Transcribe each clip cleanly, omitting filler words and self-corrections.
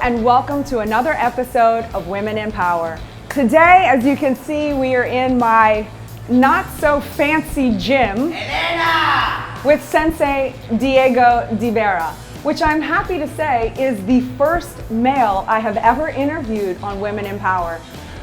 and welcome to another episode of Women in Power. Today, as you can see, we are in my not so fancy gym Elena! with Sensei Diego De Vera, which I'm happy to say is the first male I have ever interviewed on Women in Power.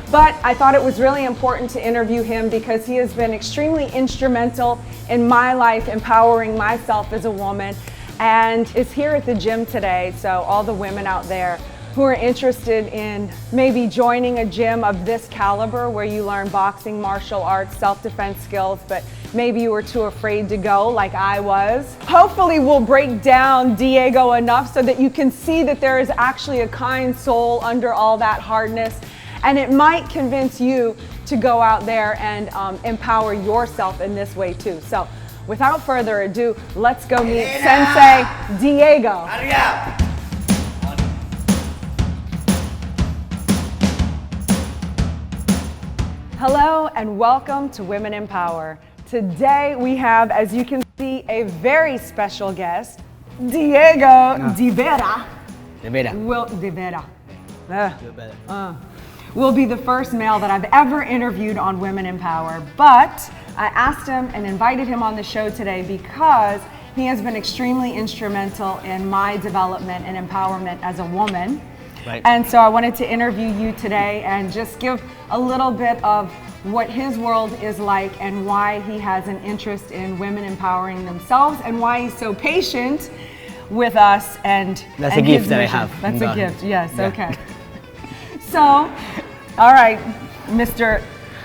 But I thought it was really important to interview him because he has been extremely instrumental in my life, empowering myself as a woman, and is here at the gym today. So all the women out there who are interested in maybe joining a gym of this caliber where you learn boxing, martial arts, self-defense skills, but maybe you were too afraid to go like I was. Hopefully we'll break down Diego enough so that you can see that there is actually a kind soul under all that hardness, and it might convince you to go out there and empower yourself in this way too. So without further ado, let's go meet Sensei Diego. Hurry up! Hello and welcome to Women in Power. Today we have, as you can see, a very special guest, Diego De Vera. De Vera. Will be the first male that I've ever interviewed on Women in Power, but I asked him and invited him on the show today because he has been extremely instrumental in my development and empowerment as a woman. Right. And so I wanted to interview you today and just give a little bit of what his world is like and why he has an interest in women empowering themselves and why he's so patient with us. And that's and a gift his that I mission. have. That's a gift, yes, Yeah. okay. So, all right, Mr.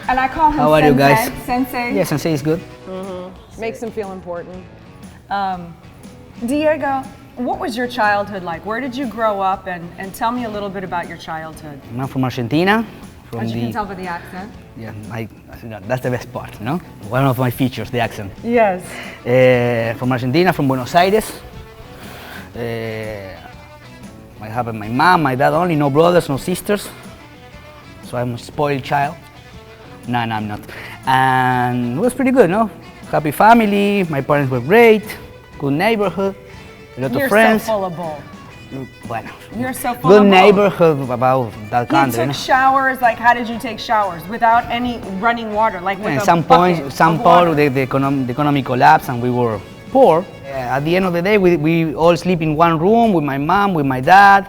And I call him How are Sensei. you guys? Sensei. Yeah, Sensei is good. Makes him feel important. Diego, what was your childhood like? Where did you grow up? And tell me a little bit about your childhood. I'm from Argentina. As you can tell by the accent. Yeah, that's the best part, no? One of my features, the accent. Yes. From Argentina, from Buenos Aires. I have my mom, my dad only, no brothers, no sisters. So I'm a spoiled child. No, I'm not. And it was pretty good, no? Happy family, my parents were great, good neighborhood, a lot of friends. You're so full of bull. Bueno, You're so full good of bull. neighborhood about that You country. took showers, like how did you take showers? Without any running water, like with At a some bucket point, of water. the economy collapsed and we were poor. At the end of the day, we all sleep in one room with my mom, with my dad,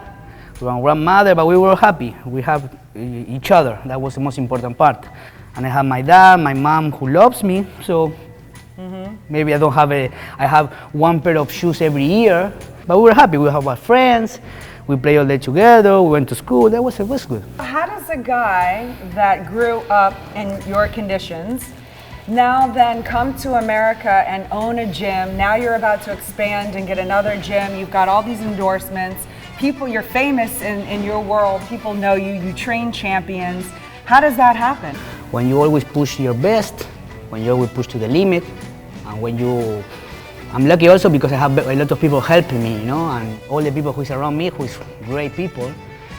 with my grandmother, but we were happy. We have each other. That was the most important part. And I have my dad, my mom who loves me, so maybe I have one pair of shoes every year, but we were happy. We have our friends, we play all day together, we went to school, it was good. How does a guy that grew up in your conditions now then come to America and own a gym? Now you're about to expand and get another gym. You've got all these endorsements. People, you're famous in your world. People know you. You train champions. How does that happen? When you always push your best, when you always push to the limit, and I'm lucky also because I have a lot of people helping me, you know, and all the people who is around me, who is great people.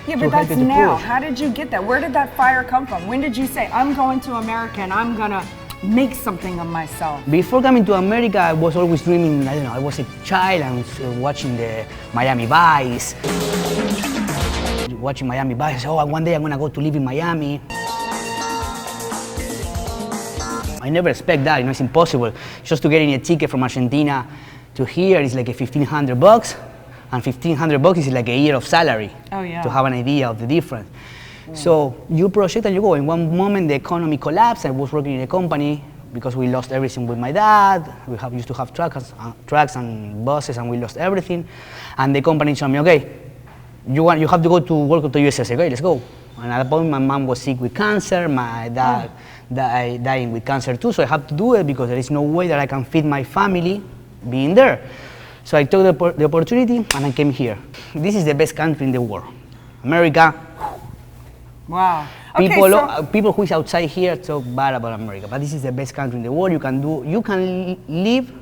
Yeah, but that's now. How did you get that? Where did that fire come from? When did you say, I'm going to America and I'm gonna make something of myself? Before coming to America, I was always dreaming, I don't know, I was a child and watching the Miami Vice. Watching Miami Vice, one day I'm gonna go to live in Miami. I never expect that, you know, it's impossible. Just to get in a ticket from Argentina to here is like $1,500, and $1,500 is like a year of salary. Oh, yeah. To have an idea of the difference. So you project and you go. In one moment the economy collapsed. I was working in a company because we lost everything with my dad. We used to have trucks and buses, and we lost everything. And the company told me, okay, you have to go to work at the USA. I said, okay, let's go. And at that point my mom was sick with cancer, my dad dying with cancer too, so I have to do it because there is no way that I can feed my family being there. So I took the opportunity and I came here. This is the best country in the world. America. Wow. Okay, people who is outside here talk bad about America, but this is the best country in the world. You can live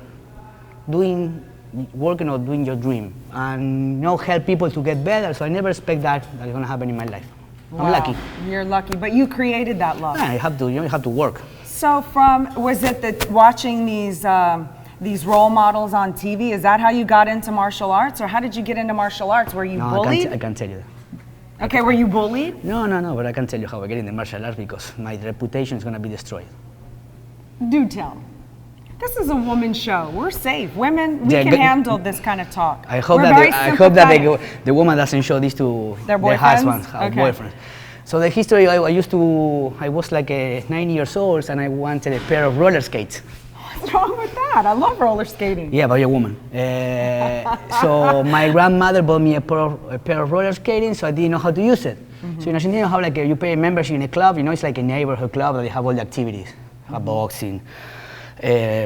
working or doing your dream, and help people to get better. So I never expect that's gonna happen in my life. Wow. I'm lucky. You're lucky, but you created that love. Yeah, you have to work. So was it watching these role models on TV? Is that how you got into martial arts, or how did you get into martial arts? Were you bullied? I can't tell you that. Okay, were you bullied? No, but I can tell you how I get in the martial arts because my reputation is going to be destroyed. Do tell. This is a woman's show. We're safe. Women, we can handle this kind of talk. I hope that the woman doesn't show this to their husbands, boyfriends. So the history, I was like 9 years old and I wanted a pair of roller skates. What's wrong with that? I love roller skating. Yeah, but you're a woman. So my grandmother bought me a pair of roller skating, so I didn't know how to use it. So in Argentina, you have like you pay a membership in a club. You know, it's like a neighborhood club that they have all the activities, boxing,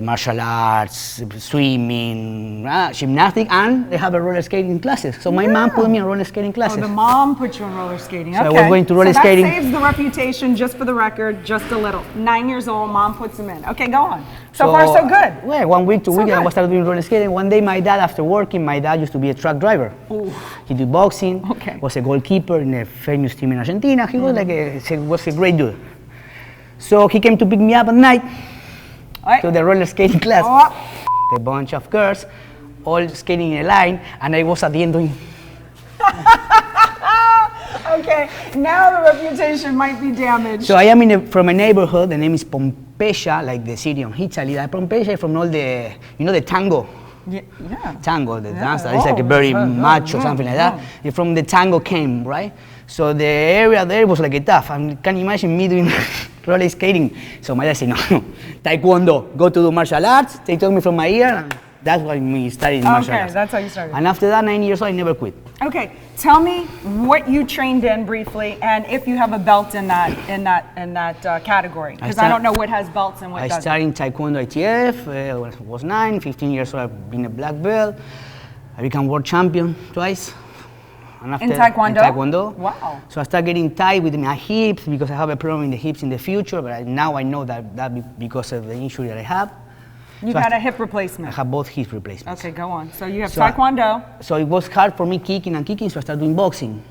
martial arts, swimming, gymnastics, and they have a roller skating classes. So my mom put me in roller skating classes. Oh, the mom put you in roller skating. So I was going to roller skating. That saves the reputation, just for the record, just a little. 9 years old, mom puts him in. Okay, go on. So far, so good. Well, 1 week, 2 weeks, I started doing roller skating. One day, my dad, after working, my dad used to be a truck driver. Ooh. He did boxing, was a goalkeeper in a famous team in Argentina. He was a great dude. So he came to pick me up at night to the roller skating class. A bunch of girls, all skating in a line, and I was at the end doing. Okay, now the reputation might be damaged. So I am from a neighborhood, the name is Pompeia, like the city of Italy. Pompeia from all the, the tango. Yeah. Tango, the dance that is like a very macho, something like that. From the tango came, right? So the area there was like a tough. And can you imagine me doing roller skating? So my dad said, no, taekwondo, go to do martial arts. They took me from my ear, and that's why we started martial arts. Okay, that's how you started. And after that, 9 years old, I never quit. Okay, tell me what you trained in briefly, and if you have a belt in that category, because I don't know what has belts and what doesn't. I started in Taekwondo ITF. When I was 9, 15 years old. I've been a black belt. I became world champion twice. And after, in Taekwondo? In Taekwondo. Wow. So I started getting tight with my hips because I have a problem in the hips in the future, but now I know that because of the injury that I have. You've had a hip replacement. I have both hip replacements. Okay, go on. So you have Taekwondo. So it was hard for me kicking, so I started doing boxing.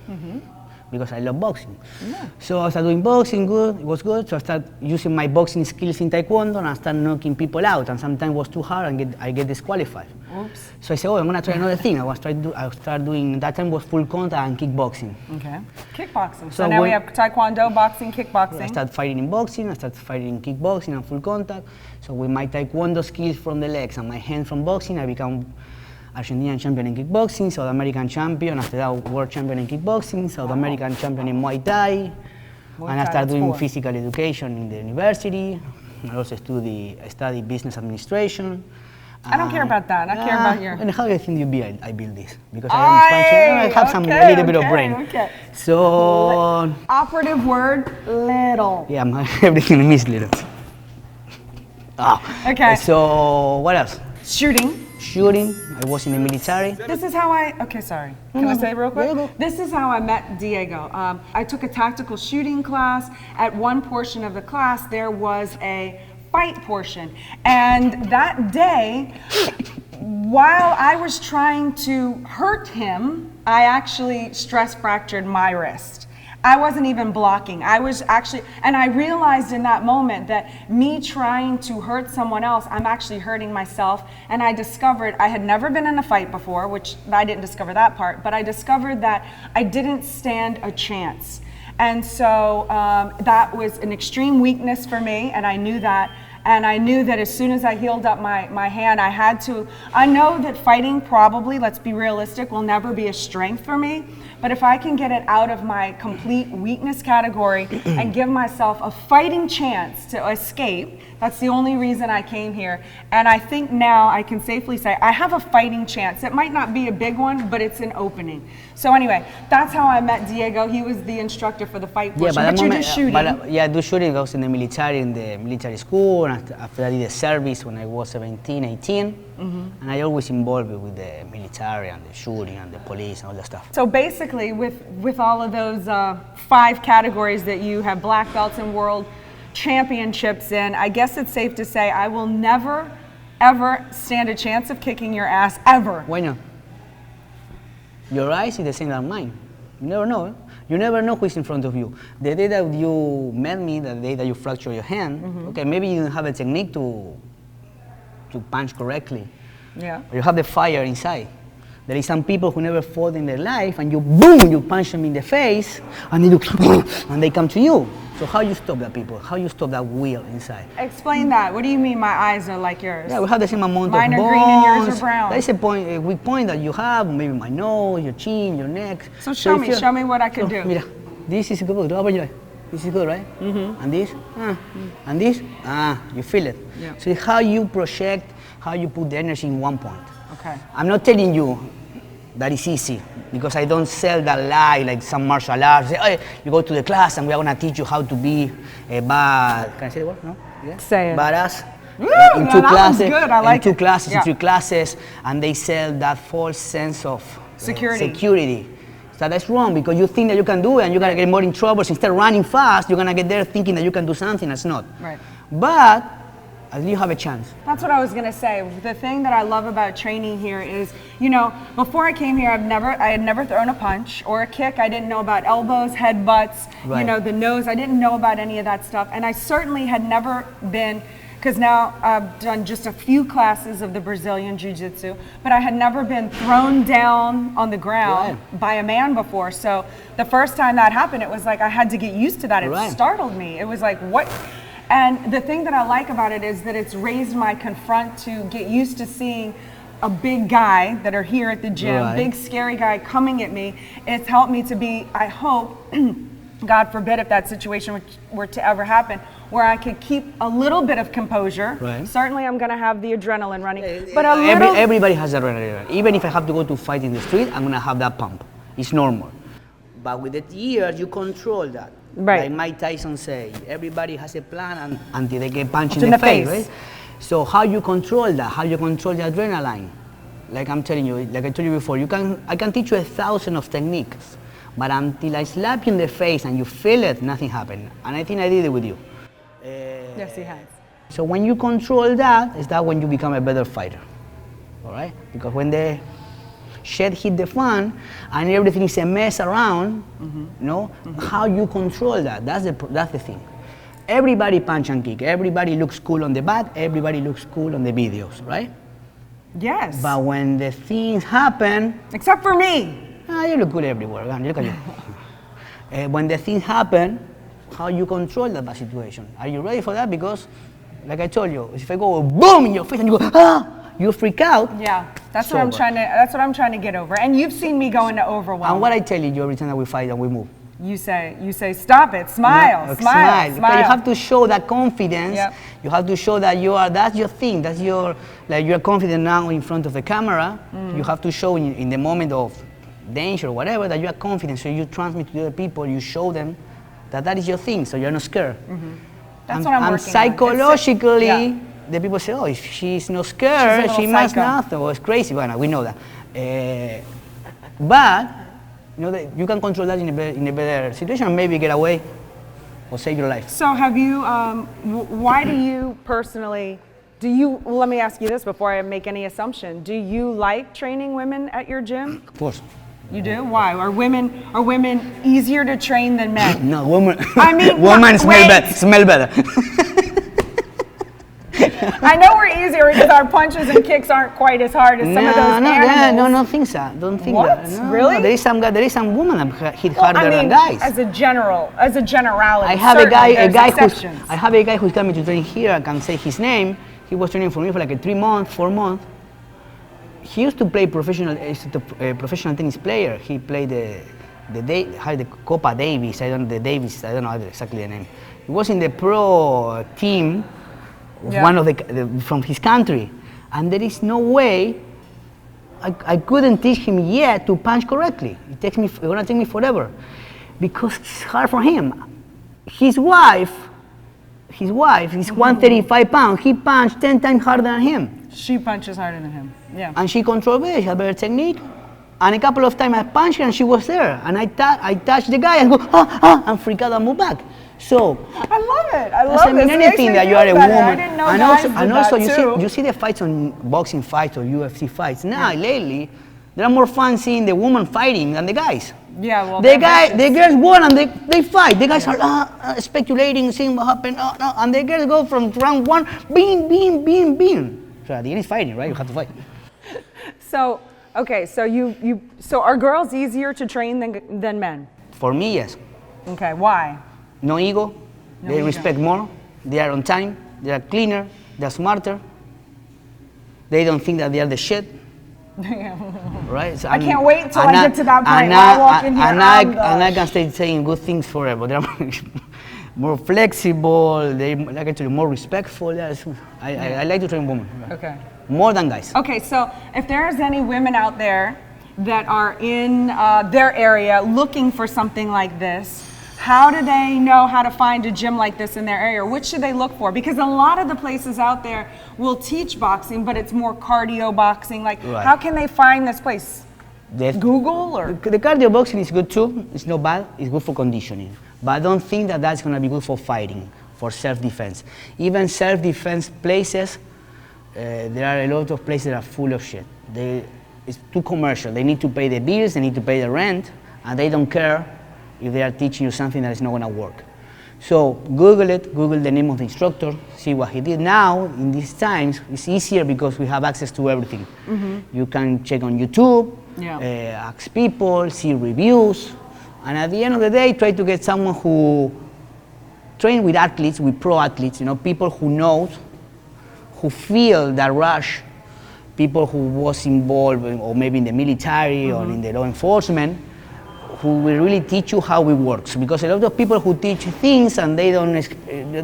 Because I love boxing. Yeah. So I started doing boxing, it was good. So I started using my boxing skills in Taekwondo and I started knocking people out. And sometimes it was too hard and I get disqualified. Oops. So I said, I'm going to try another thing. I started doing, that time was full contact and kickboxing. Okay. Kickboxing. So now we have Taekwondo, boxing, kickboxing. I started fighting in boxing, I started fighting in kickboxing and full contact. So with my Taekwondo skills from the legs and my hands from boxing, I became Argentinian champion in kickboxing, South American champion, after that world champion in kickboxing, South American champion in Muay Thai, and I started doing physical education in the university. I also study business administration. I don't care about that. I care about your... And how do you think I build this? Because I have a little bit of brain. Okay. So... Operative word, little. Yeah, everything is little. Okay. So, what else? Shooting. I was in the military. This is how okay, sorry. Can I say it real quick? Yeah, this is how I met Diego. I took a tactical shooting class. At one portion of the class, there was a fight portion. And that day, while I was trying to hurt him, I actually stress fractured my wrist. I wasn't even blocking. I was actually, and I realized in that moment that me trying to hurt someone else, I'm actually hurting myself. And I discovered I had never been in a fight before, which I didn't discover that part, but I discovered that I didn't stand a chance. And so that was an extreme weakness for me, and I knew that. And I knew that as soon as I healed up my hand, I know that fighting probably, let's be realistic, will never be a strength for me. But if I can get it out of my complete weakness category and give myself a fighting chance to escape, that's the only reason I came here. And I think now I can safely say I have a fighting chance. It might not be a big one, but it's an opening. So anyway, that's how I met Diego. He was the instructor for the fight portion. But you do shooting. I do shooting. I was in the military school. And after I did the service when I was 17, 18. And I always involved with the military and the shooting and the police and all that stuff. So basically, with all of those 5 categories that you have black belts and world championships in, I guess it's safe to say I will never, ever stand a chance of kicking your ass, ever. Why not? Your eyes is the same as mine. You never know. You never know who's in front of you. The day that you met me, the day that you fractured your hand, okay, maybe you didn't have a technique to punch correctly. Yeah. Or you have the fire inside. There is some people who never fought in their life, and you boom, you punch them in the face, and they do, and they come to you. So how you stop that people? How you stop that wheel inside? Explain that. What do you mean my eyes are like yours? Yeah, we have the same amount Mine of bones. are green and yours are brown. That is a weak point that you have, maybe my nose, your chin, your neck. So show me what I can do. Mira, this is good. Open your eye. This is good, right? Mm-hmm. And this, and this, you feel it. Yeah. So it's how you project, how you put the energy in one point. Okay. I'm not telling you that it's easy, because I don't sell that lie like some martial arts. Say, hey, you go to the class and we're gonna teach you how to be a bad. Can I say the word? No? Yeah? Say it. Badass. In two classes. Good. I like in two it. classes, Yeah. in 3 classes, and they sell that false sense of security. So that's wrong, because you think that you can do it and you're gonna get more in trouble. So instead of running fast, you're gonna get there thinking that you can do something that's not. Right. But at least you have a chance. That's what I was gonna say. The thing that I love about training here is, you know, before I came here, I had never thrown a punch or a kick. I didn't know about elbows, headbutts, Right. you know, the nose. I didn't know about any of that stuff. And I certainly had never been, because now I've done just a few classes of the Brazilian Jiu-Jitsu, but I had never been thrown down on the ground by a man before. So the first time that happened, it was like I had to get used to that. It startled me. It was like, what? And the thing that I like about it is that it's raised my confront to get used to seeing a big guy that are here at the gym, big scary guy coming at me. It's helped me to be, I hope, God forbid if that situation were to ever happen, where I could keep a little bit of composure. Right. Certainly I'm gonna have the adrenaline running, but a little... Everybody has adrenaline. Even if I have to go to fight in the street, I'm gonna have that pump. It's normal. But with the years, you control that. Right. Like Mike Tyson say, everybody has a plan until they get punched in the face, right? So how you control that? How you control the adrenaline? Like I'm telling you, like I told you before, I can teach you 1,000 of techniques, but until I slap you in the face and you feel it, nothing happened. And I think I did it with you. Yes, he has. So when you control that, is that when you become a better fighter, all right? Because when the shit hit the fan and everything is a mess around, you know, how you control that, that's the thing. Everybody punch and kick, everybody looks cool on the bat, everybody looks cool on the videos, right? Yes. But when the things happen... Except for me. You look good everywhere, man. Look at you. When the things happen, how you control that bad situation. Are you ready for that? Because, like I told you, if I go boom in your face and you go, you freak out. Yeah, that's what I'm trying to get over. And you've seen me go into overwhelm. And what I tell you every time that we fight and we move. You say, stop it, smile. You have to show that confidence. Yep. You have to show that that's your thing. That's you're confident now in front of the camera. You have to show in the moment of danger or whatever that you are confident. So you transmit to the other people, you show them that is your thing, so you're not scared. That's what I'm working on. And psychologically, the people say, oh, if she's not scared, she must nothing. Well, it's crazy. Well, we know that. But you know, you can control that in a better situation and maybe get away or save your life. So have you, why do you personally, let me ask you this before I make any assumption. Do you like training women at your gym? Of course. You do? Why? Are women easier to train than men? No, women. I mean, women smell better. I know we're easier because our punches and kicks aren't quite as hard as some of those animals. Don't think so. Don't think what? that. No, really? No, there is some women that hit harder than guys. As a generality. I have a guy who's coming to train here. I can say his name. He was training for me for like 3 months, 4 months. He used to play professional tennis player. He played the Copa Davis. I don't know exactly the name. He was in the pro team of one of from his country, and there is no way I couldn't teach him yet to punch correctly. It's gonna take me forever because it's hard for him. His wife is 135 pounds. He punched 10 times harder than him. She punches harder than him. Yeah. And she controlled better. She had better technique. And a couple of times I punched her and she was there. And I touched the guy and go, and freak out and move back. So I love it. I love it. Anything that you are a woman. I didn't know and also you see the fights on boxing fights or UFC fights. Now lately, there are more fun seeing the woman fighting than the guys. Yeah, well, the girls won and they fight. The guys are speculating, seeing what happened, and the girls go from round 1, beam. So at the end it's fighting, right? You have to fight. So Okay, so are girls easier to train than men? For me, yes. Okay, why? No ego. No They ego. respect more. They are on time. They are cleaner. They are smarter. They don't think that they are the shit. Right? So, I can't wait till I get to that point where I walk in here. And I can stay saying good things forever. They're more flexible. They, like I told you, more respectful. I like to train women. Okay. More than guys. Okay, so if there's any women out there that are in their area looking for something like this, how do they know how to find a gym like this in their area? What should they look for? Because a lot of the places out there will teach boxing, but it's more cardio boxing. Like, how can they find this place? Google or? The cardio boxing is good too. It's not bad. It's good for conditioning. But I don't think that that's going to be good for fighting, for self-defense. Even self-defense places, there are a lot of places that are full of shit. It's too commercial. They need to pay the bills, they need to pay the rent, and they don't care if they are teaching you something that is not going to work. So Google it, Google the name of the instructor, see what he did. Now, in these times, it's easier because we have access to everything. You can check on YouTube, ask people, see reviews, and at the end of the day, try to get someone who train with athletes, with pro athletes, people who know, who feel that rush, people who was involved or maybe in the military or in the law enforcement, who will really teach you how it works. Because a lot of people who teach things and they don't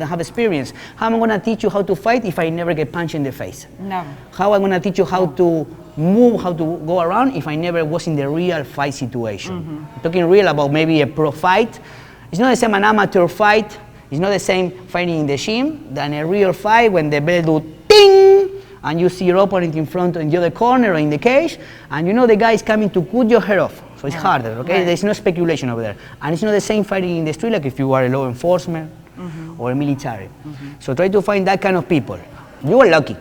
have experience. How am I going to teach you how to fight if I never get punched in the face? No. How am I going to teach you how to move, how to go around if I never was in the real fight situation? I'm talking real about maybe a pro fight. It's not the same an amateur fight. It's not the same fighting in the gym than a real fight when the bell do ting, and you see your opponent in front in the other corner or in the cage, and you know the guy is coming to cut your head off. So it's harder, okay? There's no speculation over there. And it's not the same fighting in the street like if you are a law enforcement or a military. So try to find that kind of people. You were lucky.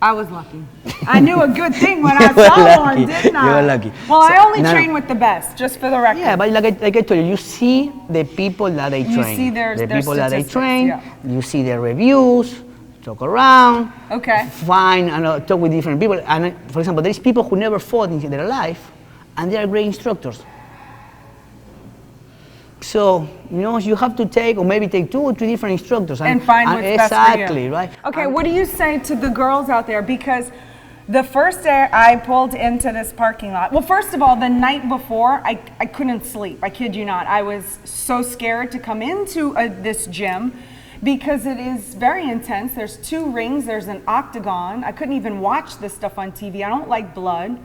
I was lucky. I knew a good thing when I saw one, didn't I? You were lucky. Well, I only train with the best, just for the record. Yeah, but like I told you, you see the people that they train. You see their people that they statistics, train, you see their reviews, talk around, find and talk with different people. And for example, there's people who never fought in their life, and they are great instructors. So, you have to take, or maybe take 2 or 3 different instructors. And find what's best for you. Exactly, right. Okay, what do you say to the girls out there? Because the first day I pulled into this parking lot, well, first of all, the night before, I couldn't sleep. I kid you not. I was so scared to come into this gym because it is very intense. There's 2 rings, there's an octagon. I couldn't even watch this stuff on TV. I don't like blood.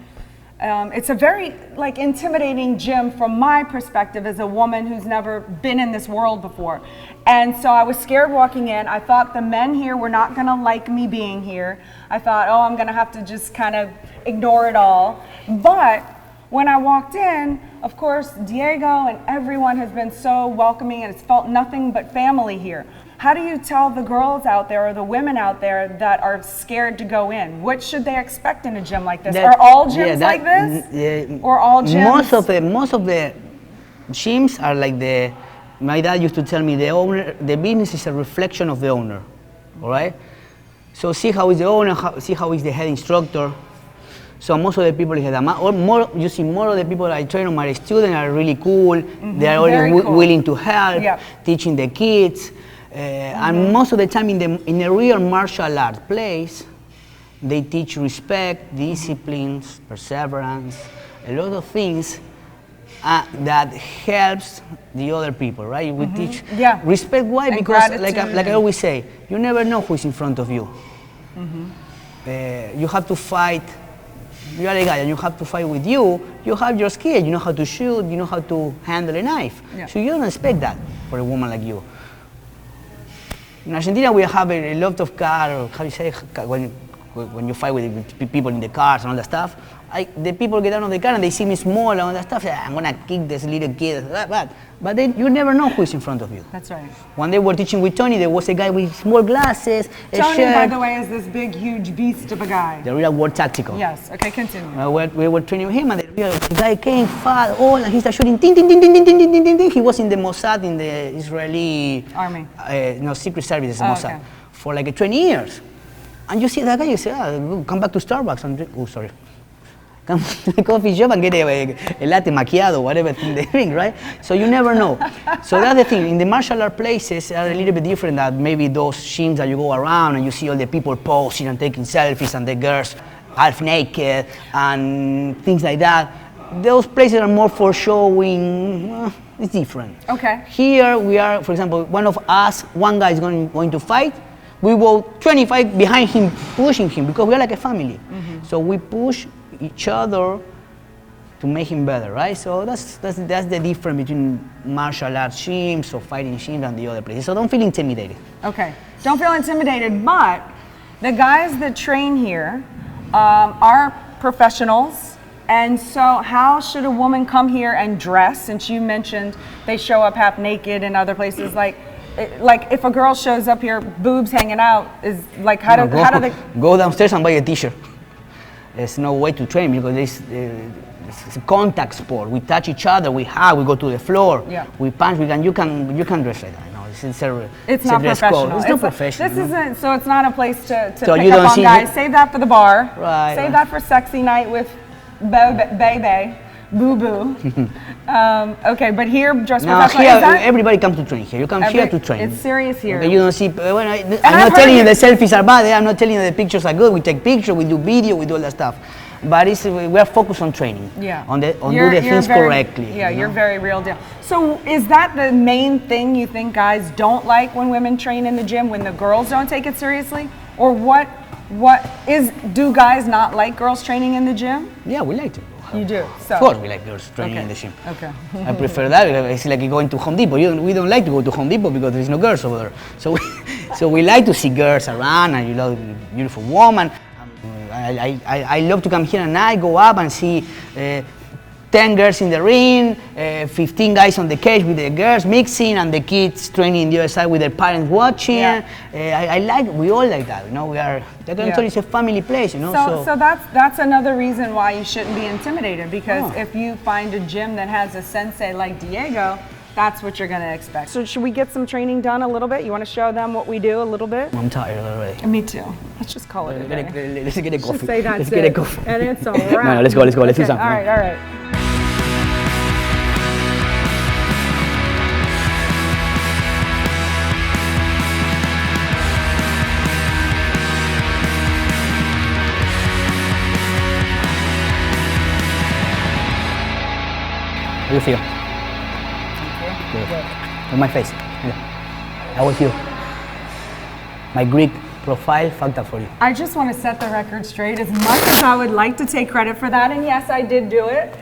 It's a very intimidating gym from my perspective as a woman who's never been in this world before. And so I was scared walking in. I thought the men here were not going to like me being here. I thought, I'm going to have to just kind of ignore it all. But when I walked in, of course, Diego and everyone has been so welcoming, and it's felt nothing but family here. How do you tell the girls out there or the women out there that are scared to go in? What should they expect in a gym like this? Are all gyms like this? Or all gyms? Most of the gyms are like my dad used to tell me the business is a reflection of the owner, all right? So see how is the owner, see how is the head instructor. So most of the people you see more of the people I train, my students are really cool. They are always willing to help, teaching the kids. And most of the time in a real martial art place, they teach respect, disciplines, perseverance, a lot of things that helps the other people, right? We teach respect. Why? And because like I always say, you never know who is in front of you. You have to fight. You are a guy and you have to fight with you. You have your skill. You know how to shoot. You know how to handle a knife. So you don't expect that for a woman like you. In Argentina, we have a lot of cars, how do you say, when you fight with people in the cars and all that stuff, the people get out of the car and they see me small and all that stuff, say, I'm going to kick this little kid, but then you never know who is in front of you. That's right. When they were teaching with Tony, there was a guy with small glasses, Tony, by the way, is this big, huge beast of a guy. The real world tactical. Yes, okay, continue. We were training with him, and the guy came fat, and he started shooting, ting, ting, ting, ting, ting, ting, ting, ting, ting. He was in the Mossad, in the Israeli army. Secret Services, Mossad, for like 20 years. And you see that guy, you say, come back to Starbucks and drink. Oh, sorry. come to the coffee shop and get a latte macchiato, whatever thing they drink, right? So you never know. So that's the thing. In the martial art places are a little bit different than maybe those gyms that you go around and you see all the people posing and taking selfies and the girls half naked and things like that. Those places are more for showing. It's different. Okay. Here we are, for example, one guy is going to fight. We will 25 behind him, pushing him, because we are like a family. Mm-hmm. So we push each other to make him better, right? So that's the difference between martial arts gyms or fighting gyms and the other places. So don't feel intimidated. Okay, don't feel intimidated, but the guys that train here are professionals. And so how should a woman come here and dress? Since you mentioned they show up half naked in other places, like if a girl shows up here, boobs hanging out, is like how do they go downstairs and buy a t-shirt? There's no way to train because it's a contact sport. We touch each other, we hug, we go to the floor, we punch. You can dress like that. It's not professional. It's not professional. This isn't. So it's not a place to pick up on guys. Save that for the bar. Right. Save that for sexy night with baby, boo boo. Okay, but here just professional. Here everybody comes to train here. You come here to train. It's serious here. Okay, you don't see. I'm not telling you the selfies are bad. I'm not telling you the pictures are good. We take pictures, we do video, we do all that stuff. But we are focused on training. Yeah. On do the things correctly. Yeah, you're very real deal. So is that the main thing you think guys don't like when women train in the gym, when the girls don't take it seriously? Or do guys not like girls training in the gym? Yeah, we like to. You do? So. Of course we like girls training in the gym. Okay. I prefer that. It's like going to Home Depot. We don't like to go to Home Depot because there's no girls over there. So we like to see girls around and you know, beautiful woman. I love to come here and I go up and see 10 girls in the ring, 15 guys on the cage with the girls mixing and the kids training on the other side with their parents watching. Yeah. We all like that, you know, it's a family place, you know. So that's another reason why you shouldn't be intimidated, because if you find a gym that has a sensei like Diego, that's what you're going to expect. So should we get some training done a little bit? You want to show them what we do a little bit? I'm tired already. Me too. Let's just call it a day. Let's get a coffee. Just say that's let's get a coffee. And it's all right. No, let's go. Let's do something. All right. How do you feel? Good. On my face. How was you? My Greek profile fucked up for you. I just want to set the record straight. As much as I would like to take credit for that, and yes, I did do it,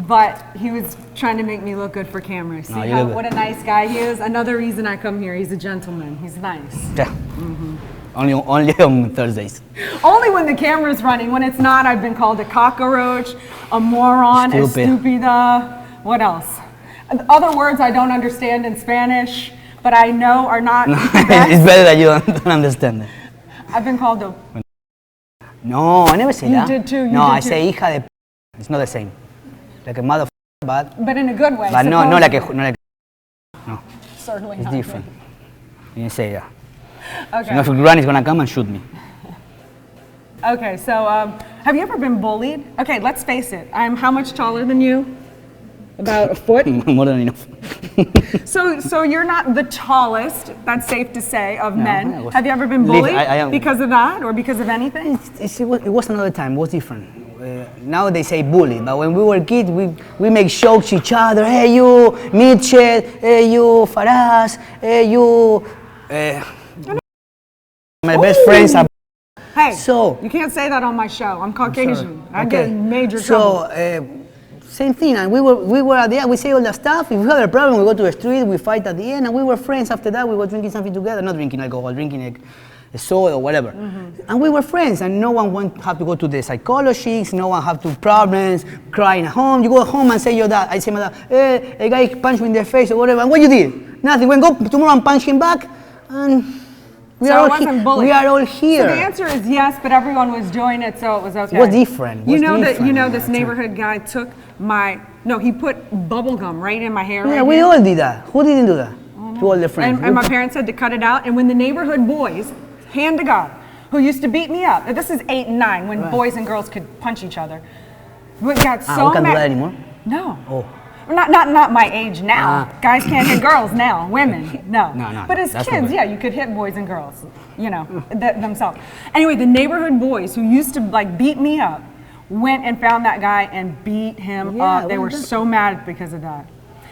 but he was trying to make me look good for camera. See what a nice guy he is? Another reason I come here. He's a gentleman. He's nice. Yeah. Mm-hmm. Only on Thursdays. Only when the camera's running. When it's not, I've been called a cockroach, a moron, a stupida. What else? Other words I don't understand in Spanish, but I know are not best. It's better that you don't understand it. I've been called a... No, I never say that. You did too. I say hija de... It's not the same. Like a mother, but in a good way. But no, Certainly it's not. different. You didn't say that. Okay. So if a granny's gonna come and shoot me. Okay, so have you ever been bullied? Okay, let's face it. I'm how much taller than you? About a foot? More than enough. So you're not the tallest, that's safe to say, of men. Have you ever been bullied because of that or because of anything? It was another time, it was different. Now they say bully, but when we were kids, we make jokes to each other. Hey you, Mitchell, hey you, Faraz, hey you. My best friends are... Hey, so you can't say that on my show. I'm Caucasian. I get in major trouble. Same thing, and we were at the end, we say all that stuff. If we have a problem, we go to the street, we fight at the end, and we were friends after that. We were drinking something together, not drinking alcohol, drinking a soda or whatever. Mm-hmm. And we were friends, and no one have to go to the psychologist, no one have to problems, crying at home. You go home and say your dad, I say my dad, hey, a guy punched me in the face or whatever, and what you did? Nothing. We go tomorrow and punch him back, and we are all here. So the answer is yes, but everyone was doing it, so it was okay. It was different. You know this neighborhood guy took he put bubble gum right in my hair. Yeah, we all did that. Who didn't do that? To all the friends. And my parents had to cut it out. And when the neighborhood boys, hand to God, who used to beat me up, this is 8 and 9, when boys and girls could punch each other. We got so we can't do many. that anymore? No. Oh. Not my age now. Guys can't hit girls now. Women, no. No. But as That's kids, yeah, you could hit boys and girls, you know, themselves. Anyway, the neighborhood boys who used to like beat me up went and found that guy and beat him up. They were so mad because of that.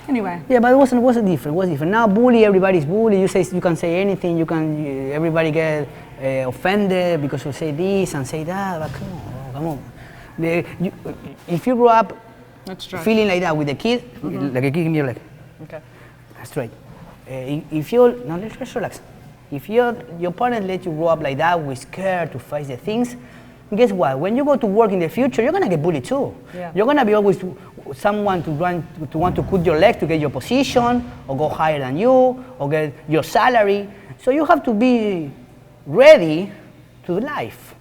Anyway. Yeah, but it wasn't different. It was different. Now bully, everybody's bully. You can say anything. Everybody get offended because you say this and say that. But come on. If you grow up feeling like that with a kid, like a kid in your leg. Okay. Straight. Let's relax. If your parents let you grow up like that, with scared to face the things, guess what? When you go to work in the future, you're gonna get bullied too. Yeah. You're gonna be always someone to want to cut your leg to get your position, or go higher than you, or get your salary. So you have to be ready to life.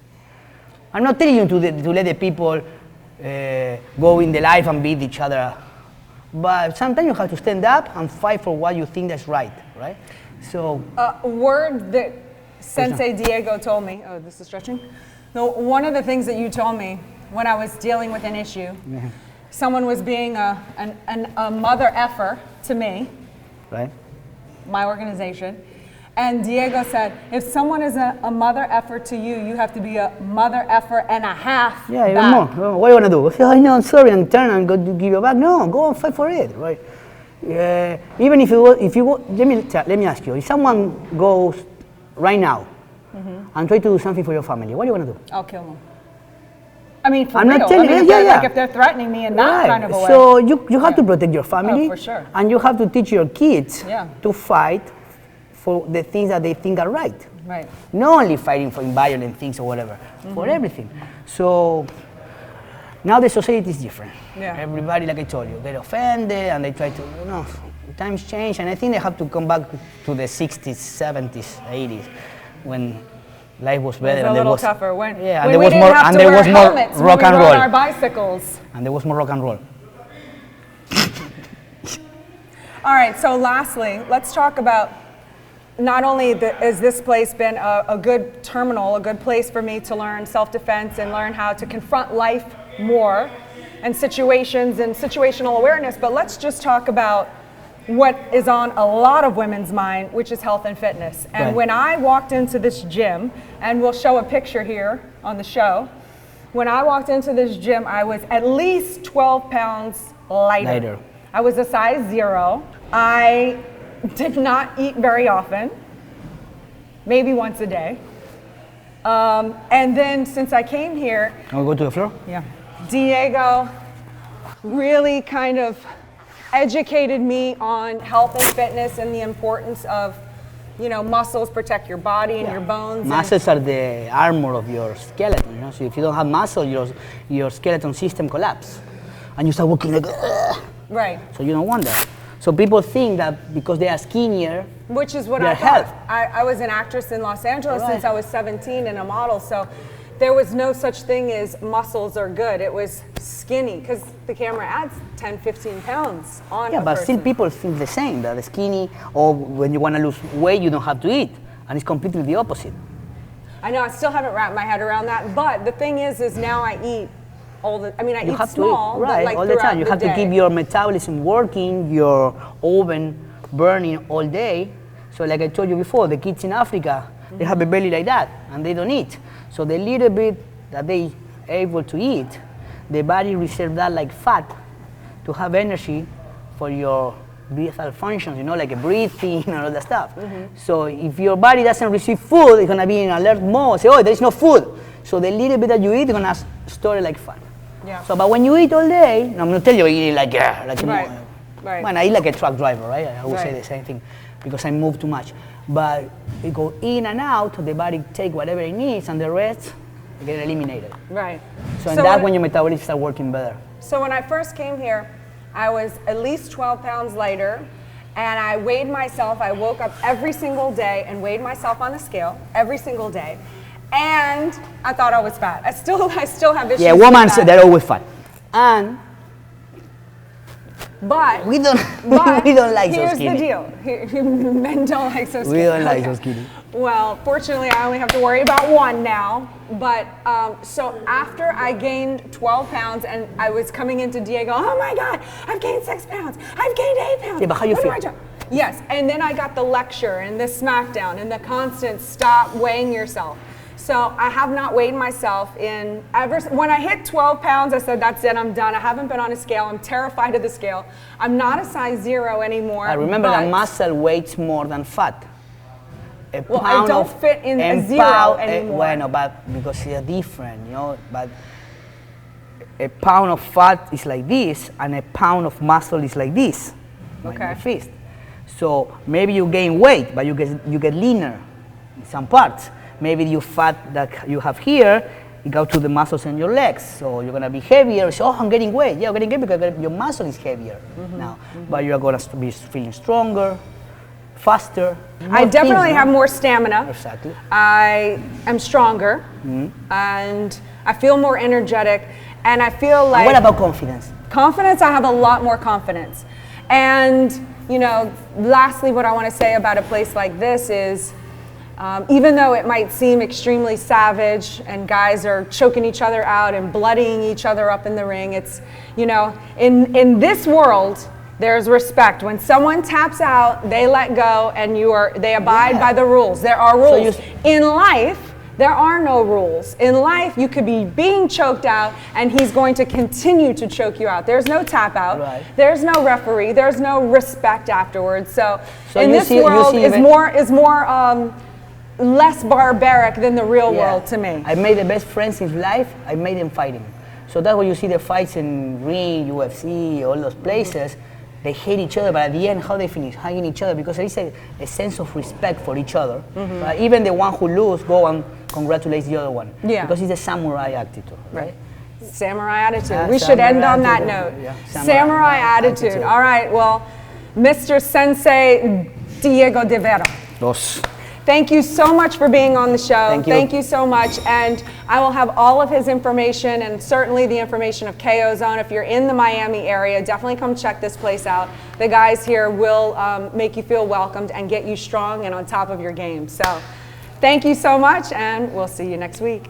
I'm not telling you to let the people go in the life and beat each other, but sometimes you have to stand up and fight for what you think that's right? So a word that Sensei Diego told me. Oh, this is stretching. No, one of the things that you told me when I was dealing with an issue, someone was being a mother effer to me, right? My organization. And Diego said, if someone is a mother effer to you, you have to be a mother effer and a half. Yeah, even more. What do you want to do? Say, no, I'm sorry, and turn and go to give you back. No, go and fight for it, right? Even if you go, let me ask you, if someone goes right now and try to do something for your family, what do you want to do? I'll kill them. I mean, for I'm real. not telling you, Like if they're threatening me in that kind of a way. So you have to protect your family. Oh, for sure. And you have to teach your kids to fight for the things that they think are right. Right. Not only fighting for violent things or whatever, for everything. So now the society is different. Yeah. Everybody, like I told you, get offended and they try to, times change, and I think they have to come back to the 60s, 70s, 80s, when life was better. It was a little tougher. When there we was didn't more, have and to there wear was more helmets rock when and we rode roll. our bicycles. And there was more rock and roll. All right, so lastly, let's talk about not only has this place been a good terminal, a good place for me to learn self-defense and learn how to confront life more and situations and situational awareness, but let's just talk about what is on a lot of women's mind, which is health and fitness. And when I walked into this gym, and we'll show a picture here on the show, when I walked into this gym, I was at least 12 pounds lighter. I was a size 0. I did not eat very often, maybe once a day. And then since I came here... Can we go to the floor? Yeah. Diego really kind of educated me on health and fitness and the importance of, muscles protect your body and your bones. Muscles are the armor of your skeleton, So if you don't have muscle, your skeleton system collapses. And you start walking like, ugh. Right. So you don't want that. So people think that because they are skinnier, which is what I thought. I was an actress in Los Angeles since I was 17 and a model, so there was no such thing as muscles are good. It was skinny, because the camera adds 10, 15 pounds on a but person. still people think the same, that the skinny, or when you want to lose weight, you don't have to eat. And it's completely the opposite. I know, I still haven't wrapped my head around that, but the thing is now I eat I eat small, right, but like all the time. You have to keep your metabolism working, your oven burning all day. So like I told you before, the kids in Africa, they have a belly like that, and they don't eat. So the little bit that they able to eat, the body reserves that like fat to have energy for your vital functions, like a breathing and all that stuff. So if your body doesn't receive food, it's gonna be in alert mode. Say, oh, there is no food. So the little bit that you eat is gonna store it like fat. Yeah. So, but when you eat all day, I'm gonna tell you, eating like right. When I eat like a truck driver, right? I always say the same thing because I move too much. But it go in and out, the body take whatever it needs, and the rest get eliminated. Right. So that's when your metabolism start working better. So when I first came here, I was at least 12 pounds lighter, and I weighed myself. I woke up every single day and weighed myself on the scale every single day. And I thought I was fat. I still have issues. Yeah, women say they're always fat. But we don't like so skinny. Here's the deal. Men don't like so skinny. We don't like so skinny. Well, fortunately, I only have to worry about one now. But so after I gained 12 pounds and I was coming into Diego, oh my God, I've gained 6 pounds. I've gained 8 pounds. Yeah, but how you feel? Yes, and then I got the lecture and the smackdown and the constant stop weighing yourself. So I have not weighed myself in ever. When I hit 12 pounds, I said, that's it, I'm done. I haven't been on a scale. I'm terrified of the scale. I'm not a size 0 anymore. I remember that muscle weighs more than fat. Well, I don't fit in a 0 anymore. Well, but because they're different, you know. But a pound of fat is like this, and a pound of muscle is like this. Okay. My fist. So maybe you gain weight, but you get leaner in some parts. Maybe you fat that you have here, it goes to the muscles in your legs. So you're gonna be heavier. So, oh, I'm getting weight. Yeah, I'm getting weight because your muscle is heavier now. But you are gonna be feeling stronger, faster. I definitely have more stamina. Exactly. I am stronger, and I feel more energetic, and I feel like. And what about confidence? Confidence, I have a lot more confidence. And, you know, lastly, what I want to say about a place like this is, even though it might seem extremely savage and guys are choking each other out and bloodying each other up in the ring, it's, you know, in this world, there's respect. When someone taps out, they let go and they abide by the rules. There are rules. So in life, there are no rules. In life, you could be being choked out and he's going to continue to choke you out. There's no tap out. Right. There's no referee. There's no respect afterwards. So in this world is more less barbaric than the real world to me. I made the best friends in life. I made them fighting. So that's why you see the fights in ring, UFC, all those places. They hate each other, but at the end, how they finish? Hugging each other, because there is a sense of respect for each other. Even the one who loses, go and congratulate the other one. Yeah. Because it's a samurai attitude, right? Samurai attitude. We should end on that note. Yeah. Samurai attitude. All right, well, Mr. Sensei Diego De Vera. Thank you so much for being on the show. Thank you so much. And I will have all of his information and certainly the information of KO Zone. If you're in the Miami area, definitely come check this place out. The guys here will make you feel welcomed and get you strong and on top of your game. So thank you so much, and we'll see you next week.